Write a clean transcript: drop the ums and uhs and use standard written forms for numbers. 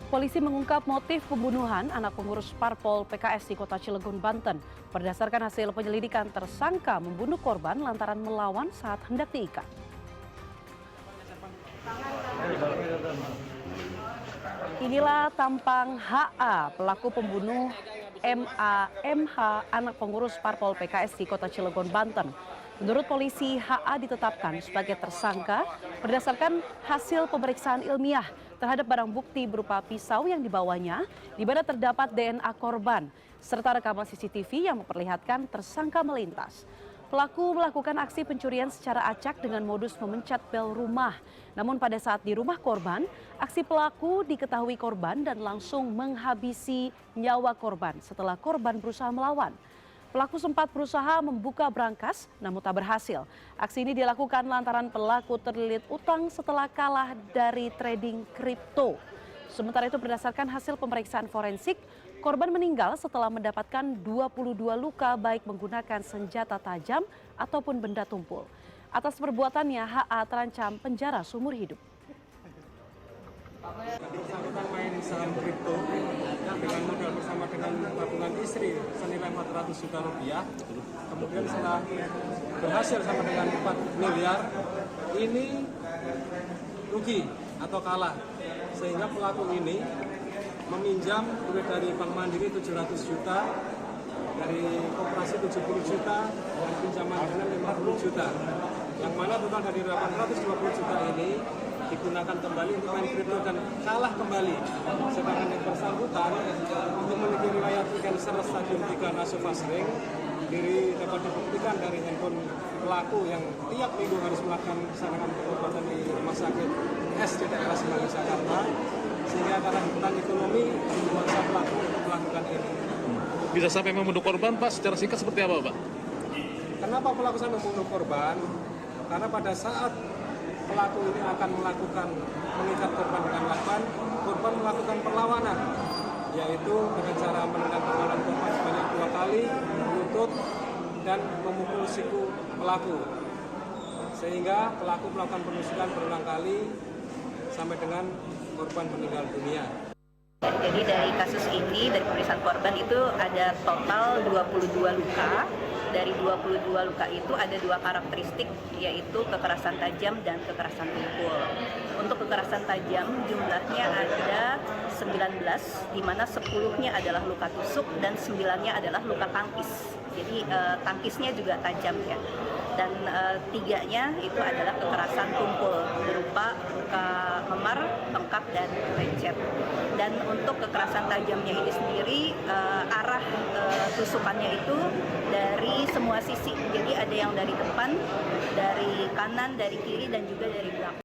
Polisi mengungkap motif pembunuhan anak pengurus Parpol PKS di Kota Cilegon, Banten. Berdasarkan hasil penyelidikan, tersangka membunuh korban lantaran melawan saat hendak diikat. Inilah tampang HA, pelaku pembunuh MH, anak pengurus Parpol PKS di Kota Cilegon, Banten. Menurut polisi, HA ditetapkan sebagai tersangka berdasarkan hasil pemeriksaan ilmiah terhadap barang bukti berupa pisau yang dibawanya, di mana terdapat DNA korban, serta rekaman CCTV yang memperlihatkan tersangka melintas. Pelaku melakukan aksi pencurian secara acak dengan modus memencet bel rumah. Namun pada saat di rumah korban, aksi pelaku diketahui korban dan langsung menghabisi nyawa korban setelah korban berusaha melawan. Pelaku sempat berusaha membuka brankas, namun tak berhasil. Aksi ini dilakukan lantaran pelaku terlilit utang setelah kalah dari trading kripto. Sementara itu berdasarkan hasil pemeriksaan forensik, korban meninggal setelah mendapatkan 22 luka baik menggunakan senjata tajam ataupun benda tumpul. Atas perbuatannya, HA terancam penjara seumur hidup. Bersangkutan main saham kripto dengan modal bersama dengan tabungan istri senilai 400 juta rupiah. Kemudian setelah berhasil sama dengan 4 miliar, ini rugi atau kalah. Sehingga pelaku ini meminjam duit dari Bank Mandiri 700 juta, dari koperasi 70 juta, dan pinjaman dana 50 juta. Yang mana total dari 820 juta ini digunakan kembali untuk main kripto dan kalah kembali. Sedangkan yang bersangkutan memiliki riwayat cancer stadium 3 nasofasring, dapat dibuktikan dari handphone pelaku yang tiap minggu harus melaksanakan pengobatan di rumah sakit S di daerah Semanggi, Jakarta, sehingga karena kebutuhan ekonomi memaksa pelaku untuk melakukan ini. Bisa sampai membunuh korban, Pak? Secara singkat seperti apa, Pak? Kenapa pelaku sampai membunuh korban? Karena pada saat pelaku ini akan mengikat korban dengan lakban, korban melakukan perlawanan, yaitu dengan cara menendang kepala korban sebanyak 2 kali, lutut, dan memukul siku pelaku. Sehingga pelaku melakukan penusukan berulang kali sampai dengan korban meninggal dunia. Jadi dari kasus ini, dari pemeriksaan korban itu ada total 22 luka. Dari 22 luka itu ada 2 karakteristik, yaitu kekerasan tajam dan kekerasan tumpul. Untuk kekerasan tajam jumlahnya ada 19, di mana 10-nya adalah luka tusuk dan 9-nya adalah luka tangkis. Jadi tangkisnya juga tajam ya. Dan 3-nya itu adalah kekerasan tumpul berupa luka memar, bengkak, dan lecet. Dan untuk kekerasan tajamnya ini sendiri, arah tusukannya itu dari semua sisi. Jadi ada yang dari depan, dari kanan, dari kiri, dan juga dari belakang.